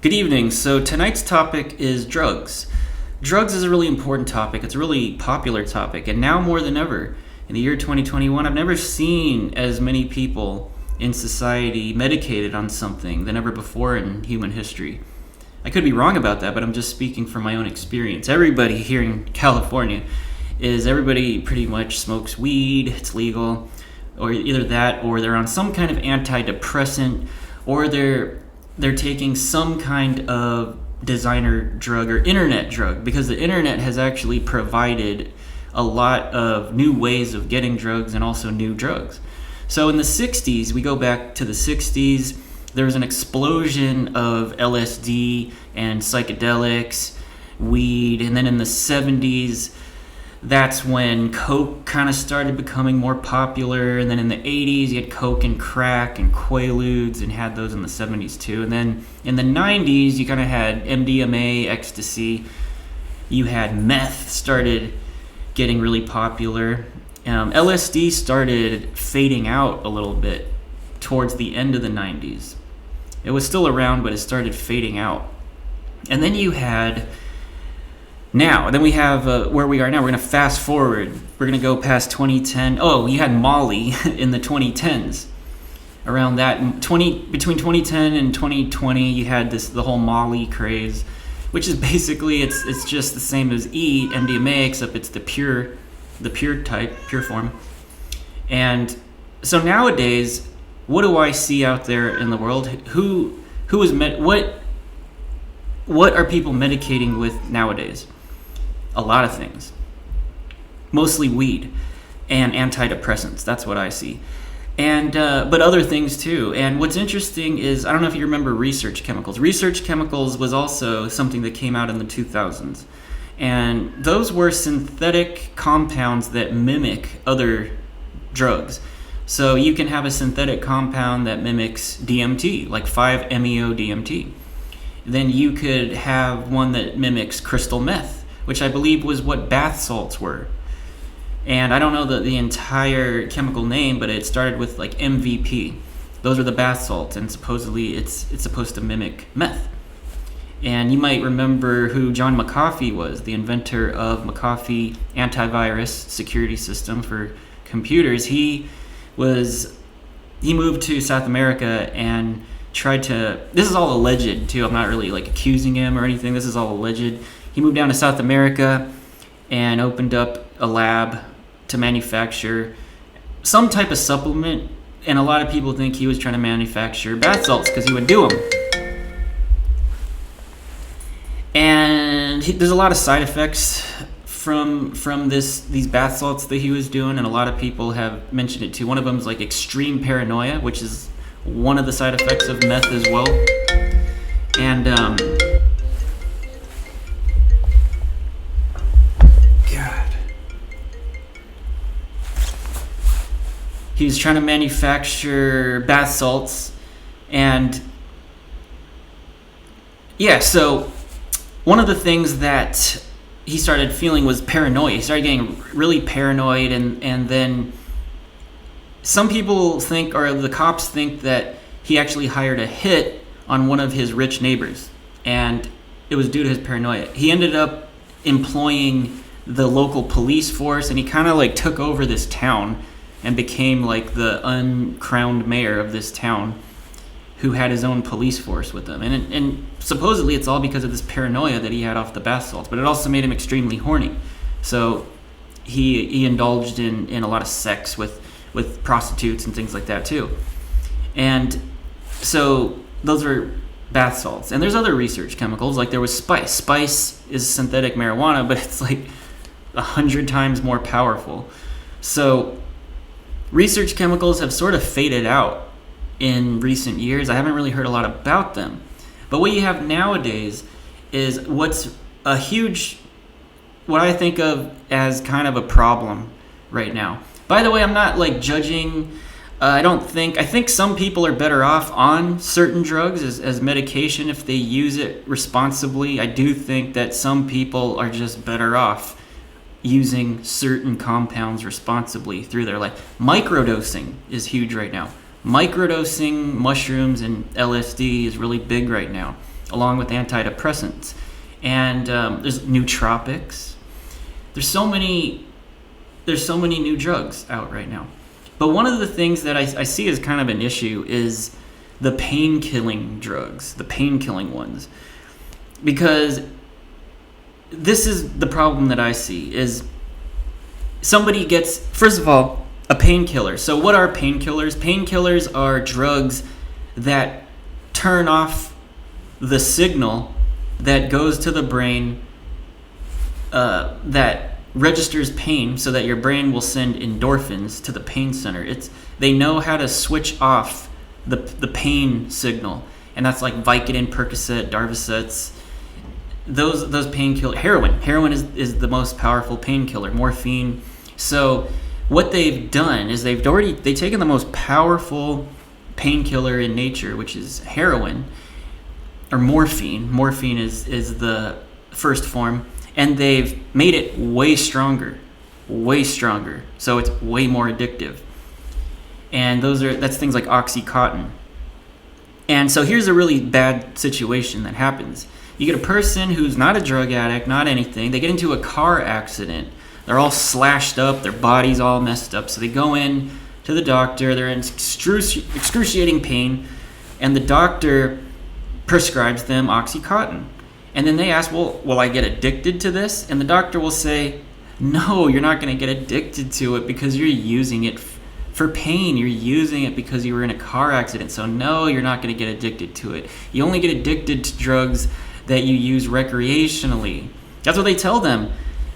Good evening. So tonight's topic is drugs. Drugs is a really important topic. It's a really popular topic, and now more than ever, in the year 2021, I've never seen as many people in society medicated on something than ever before in human history. I could be wrong about that, but I'm just speaking from my own experience. Everybody here in California everybody pretty much smokes weed, it's legal, or either that or they're on some kind of antidepressant, or they're taking some kind of designer drug or internet drug, because the internet has actually provided a lot of new ways of getting drugs and also new drugs. So in the 60s, we go back to the 60s, there was an explosion of LSD and psychedelics, weed, and then in the 70s, that's when Coke kind of started becoming more popular, and then in the 80s you had Coke and crack and Quaaludes, and had those in the 70s too. And then in the 90s you kind of had MDMA, ecstasy, you had meth started getting really popular. LSD started fading out a little bit towards the end of the 90s. It was still around, but it started fading out. And then you had we have where we are now. We're going to fast forward. We're going to go past 2010. Oh, you had Molly in the 2010s. Around that, between 2010 and 2020, you had the whole Molly craze, which is basically it's just the same as MDMA, except it's the pure type, pure form. And so nowadays, what do I see out there in the world? What are people medicating with nowadays? A lot of things. Mostly weed and antidepressants. That's what I see. And but other things too. And what's interesting is, I don't know if you remember research chemicals. Research chemicals was also something that came out in the 2000s. And those were synthetic compounds that mimic other drugs. So you can have a synthetic compound that mimics DMT, like 5-MeO-DMT. Then you could have one that mimics crystal meth, which I believe was what bath salts were. And I don't know the entire chemical name, but it started with like MVP. Those are the bath salts, and supposedly it's supposed to mimic meth. And you might remember who John McAfee was, the inventor of McAfee antivirus security system for computers. He moved to South America and tried to, this is all alleged too, I'm not really like accusing him or anything, this is all alleged. He moved down to South America and opened up a lab to manufacture some type of supplement, and a lot of people think he was trying to manufacture bath salts because he would do them. And there's a lot of side effects from these bath salts that he was doing, and a lot of people have mentioned it too. One of them is like extreme paranoia, which is one of the side effects of meth as well. And God, he was trying to manufacture bath salts, and so one of the things that he started feeling was paranoia. He started getting really paranoid, and then some people think, or the cops think, that he actually hired a hit on one of his rich neighbors, and it was due to his paranoia. He ended up employing the local police force, and he kind of like took over this town and became like the uncrowned mayor of this town, who had his own police force with him. And supposedly it's all because of this paranoia that he had off the bath salts, but it also made him extremely horny. So he indulged in a lot of sex with prostitutes and things like that too. And so those are bath salts. And there's other research chemicals, like there was spice. Spice is synthetic marijuana, but it's like 100 times more powerful. So research chemicals have sort of faded out in recent years. I haven't really heard a lot about them. But what you have nowadays is what I think of as kind of a problem right now. By the way, I'm not like judging. I think some people are better off on certain drugs as medication if they use it responsibly. I do think that some people are just better off using certain compounds responsibly through their life. Microdosing is huge right now. Microdosing mushrooms and LSD is really big right now. along with antidepressants. And there's nootropics. There's so many new drugs out right now. But one of the things that I see as kind of an issue is the pain-killing drugs, the pain-killing ones. Because this is the problem that I see, is somebody gets, first of all, a painkiller. So what are painkillers? Painkillers are drugs that turn off the signal that goes to the brain that registers pain, so that your brain will send endorphins to the pain center. They know how to switch off the pain signal, and that's like Vicodin, Percocet, Darvocets. Those painkiller, heroin is the most powerful painkiller, morphine. So what they've done is they've taken the most powerful painkiller in nature, which is heroin, or morphine. Morphine is the first form, and they've made it way stronger. So it's way more addictive. And that's things like Oxycontin. And so here's a really bad situation that happens. You get a person who's not a drug addict, not anything. They get into a car accident. They're all slashed up. Their body's all messed up. So they go in to the doctor. They're in excruciating pain. And the doctor prescribes them Oxycontin. And then they ask, well, will I get addicted to this? And the doctor will say, no, you're not going to get addicted to it because you're using it for pain. You're using it because you were in a car accident. So no, you're not going to get addicted to it. You only get addicted to drugs that you use recreationally. That's what they tell them.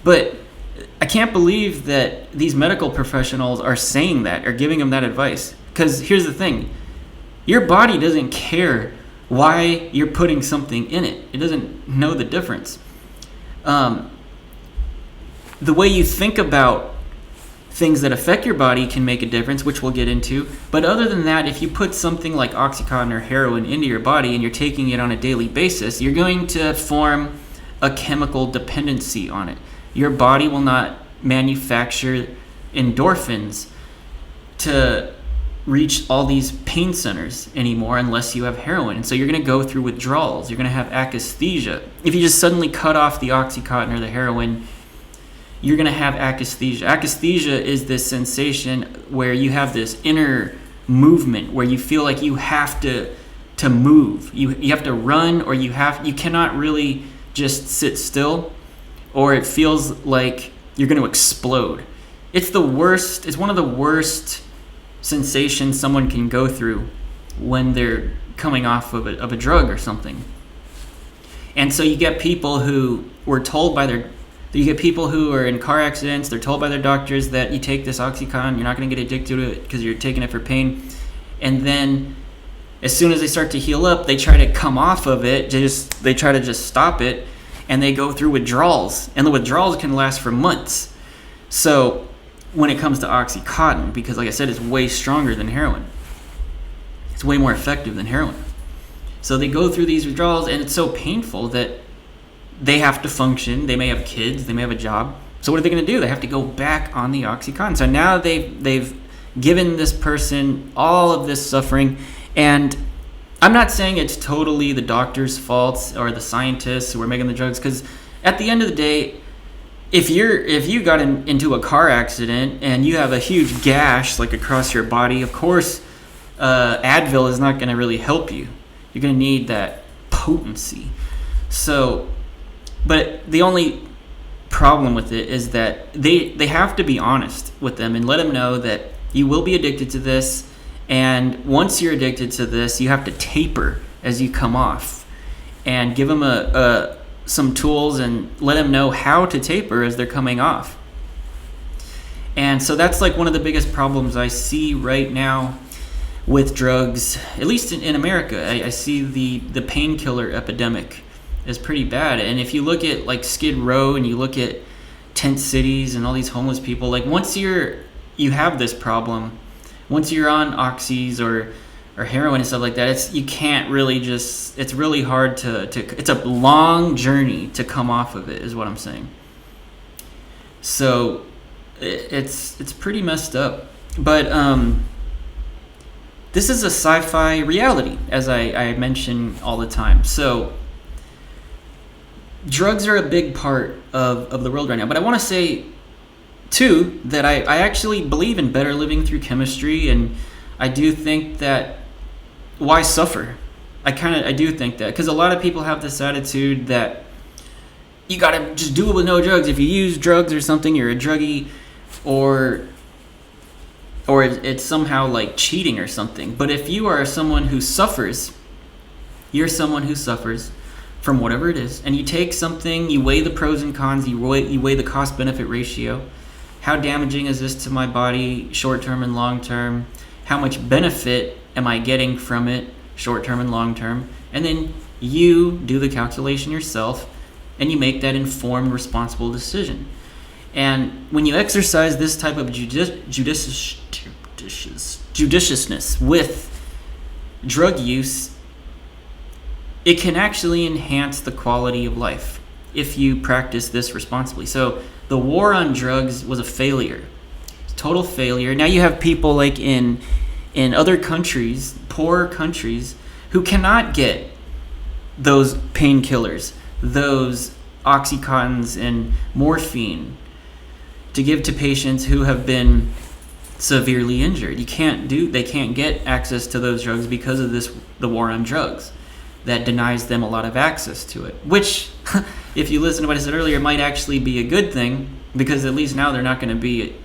But I can't believe that these medical professionals are saying that, or giving them that advice. Because here's the thing. Your body doesn't care why you're putting something in it. It doesn't know the difference. The way you think about things that affect your body can make a difference, which we'll get into. But other than that, if you put something like Oxycontin or heroin into your body and you're taking it on a daily basis, you're going to form a chemical dependency on it. Your body will not manufacture endorphins to reach all these pain centers anymore unless you have heroin. And so you're going to go through withdrawals. You're going to have akathisia. If you just suddenly cut off the Oxycontin or the heroin, you're going to have akathisia. Akathisia is this sensation where you have this inner movement where you feel like you have to move. You have to run, or you cannot really just sit still, or it feels like you're going to explode. It's the worst. It's one of the worst sensations someone can go through when they're coming off of a drug or something. And so you get people who were told you get people who are in car accidents. They're told by their doctors that you take this Oxycontin, you're not going to get addicted to it because you're taking it for pain. And then as soon as they start to heal up, they try to come off of it. They try to just stop it, and they go through withdrawals. And the withdrawals can last for months. So when it comes to Oxycontin, because like I said, it's way stronger than heroin. It's way more effective than heroin. So they go through these withdrawals, and it's so painful that they have to function. They may have kids. They may have a job. So what are they going to do? They have to go back on the Oxycontin. So now they've given this person all of this suffering. And I'm not saying it's totally the doctor's fault or the scientists who are making the drugs, because at the end of the day, if you got into a car accident and you have a huge gash like across your body, of course, Advil is not going to really help you. You're going to need that potency. So, but the only problem with it is that they have to be honest with them and let them know that you will be addicted to this, and once you're addicted to this, you have to taper as you come off, and give them some tools and let them know how to taper as they're coming off. And so that's like one of the biggest problems I see right now with drugs, at least in America. I see the painkiller epidemic is pretty bad. And if you look at like Skid Row and you look at tent cities and all these homeless people, like once you have this problem, once you're on oxys or heroin and stuff like that, you can't really just, it's really hard to it's a long journey to come off of it, is what I'm saying. So it's pretty messed up. But this is a sci-fi reality, as I mention all the time. So drugs are a big part of the world right now. But I want to say, too, that I actually believe in better living through chemistry, and I do think that why suffer? I do think that, because a lot of people have this attitude that you gotta just do it with no drugs. If you use drugs or something, you're a druggie, or it's somehow like cheating or something. But if you are someone who suffers, you're someone who suffers from whatever it is, and you take something, you weigh the pros and cons, you weigh the cost-benefit ratio. How damaging is this to my body, short-term and long-term? How much benefit am I getting from it, short-term and long-term? And then you do the calculation yourself, and you make that informed, responsible decision. And when you exercise this type of judiciousness with drug use, it can actually enhance the quality of life if you practice this responsibly. So the war on drugs was a failure, total failure. Now you have people like in other countries, poorer countries, who cannot get those painkillers, those Oxycontins and morphine to give to patients who have been severely injured. They can't get access to those drugs because of the war on drugs that denies them a lot of access to it, which, if you listen to what I said earlier, might actually be a good thing, because at least now they're not going to be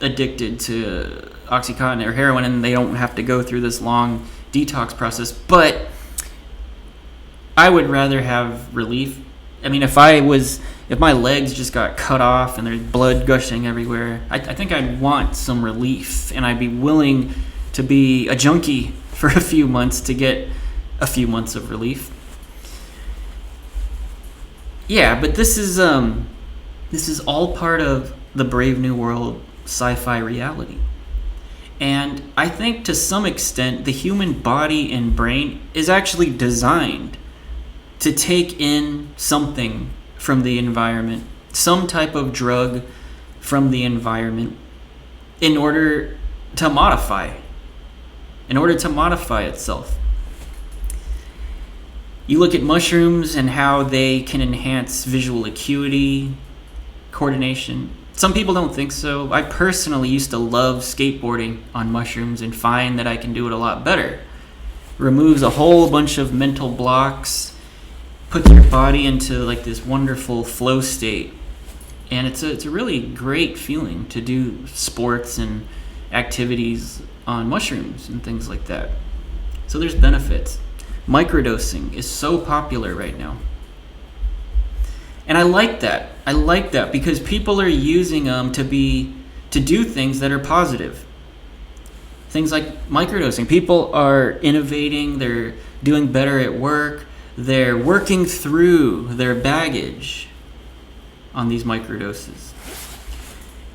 addicted to Oxycontin or heroin, and they don't have to go through this long detox process. But I would rather have relief. I mean, if my legs just got cut off and there's blood gushing everywhere, I think I'd want some relief, and I'd be willing to be a junkie for a few months to get a few months of relief. Yeah, but this is all part of the Brave New World sci-fi reality. And I think to some extent the human body and brain is actually designed to take in something from the environment, some type of drug from the environment, in order to modify itself. You look at mushrooms and how they can enhance visual acuity, coordination. Some people don't think so. I personally used to love skateboarding on mushrooms and find that I can do it a lot better. Removes a whole bunch of mental blocks, puts your body into like this wonderful flow state. And it's a really great feeling to do sports and activities on mushrooms and things like that. So there's benefits. Microdosing is so popular right now. And I like that because people are using them to do things that are positive. Things like microdosing. People are innovating, they're doing better at work, they're working through their baggage on these microdoses.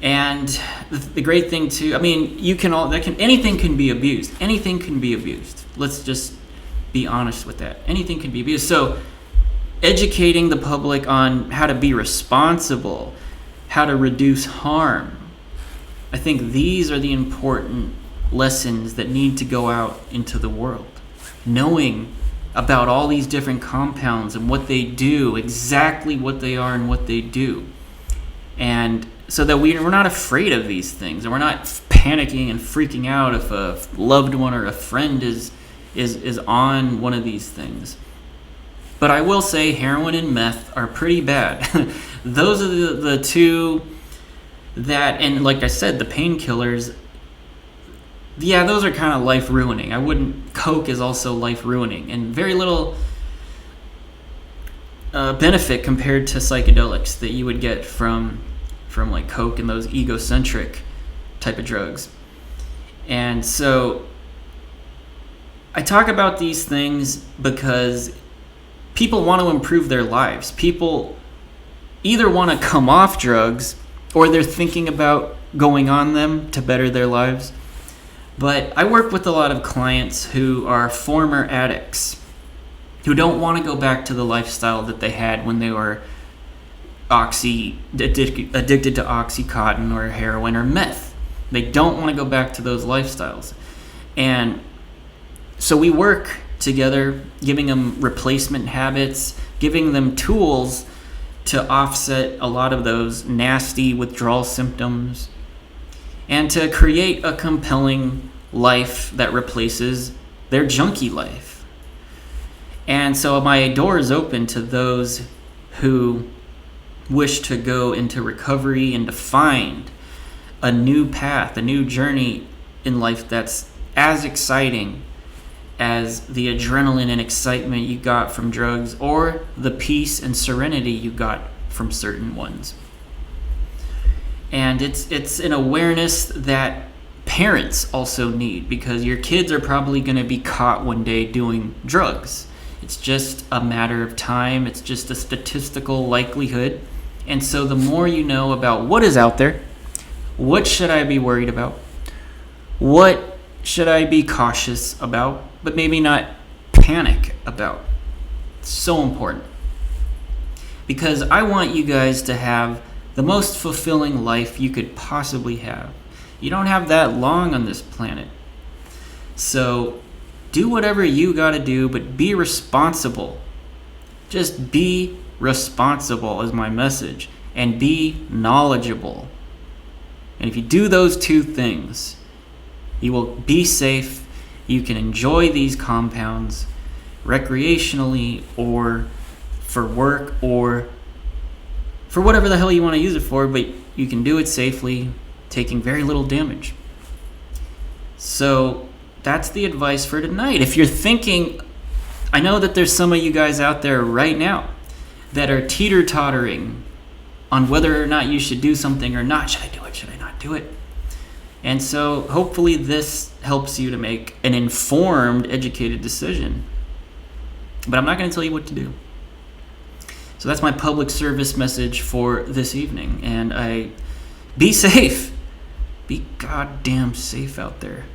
And the great thing too, I mean, anything can be abused. Anything can be abused. Let's just be honest with that. Anything can be abused. So educating the public on how to be responsible, how to reduce harm, I think these are the important lessons that need to go out into the world. Knowing about all these different compounds and what they do, exactly what they are and what they do. And so that we're not afraid of these things, and we're not panicking and freaking out if a loved one or a friend is on one of these things. But I will say heroin and meth are pretty bad. Those are the two that, and like I said, the painkillers, yeah, those are kind of life-ruining. Coke is also life-ruining, and very little benefit compared to psychedelics that you would get from like Coke and those egocentric type of drugs. And so I talk about these things because people want to improve their lives. People either want to come off drugs or they're thinking about going on them to better their lives. But I work with a lot of clients who are former addicts who don't want to go back to the lifestyle that they had when they were addicted to Oxycontin or heroin or meth. They don't want to go back to those lifestyles. And So we work together, giving them replacement habits, giving them tools to offset a lot of those nasty withdrawal symptoms, and to create a compelling life that replaces their junkie life. And so my door is open to those who wish to go into recovery and to find a new path, a new journey in life that's as exciting as the adrenaline and excitement you got from drugs, or the peace and serenity you got from certain ones. And it's an awareness that parents also need, because your kids are probably going to be caught one day doing drugs. It's just a matter of time. It's just a statistical likelihood. And so the more you know about what is out there, what should I be worried about? What should I be cautious about, but maybe not panic about? It's so important. Because I want you guys to have the most fulfilling life you could possibly have. You don't have that long on this planet. So do whatever you got to do, but be responsible. Just be responsible is my message. And be knowledgeable. And if you do those two things, you will be safe. You can enjoy these compounds recreationally, or for work, or for whatever the hell you want to use it for, but you can do it safely, taking very little damage. So that's the advice for tonight. If you're thinking, I know that there's some of you guys out there right now that are teeter-tottering on whether or not you should do something or not. Should I do it? Should I not do it? And so hopefully this helps you to make an informed, educated decision. But I'm not going to tell you what to do. So that's my public service message for this evening. And be safe. Be goddamn safe out there.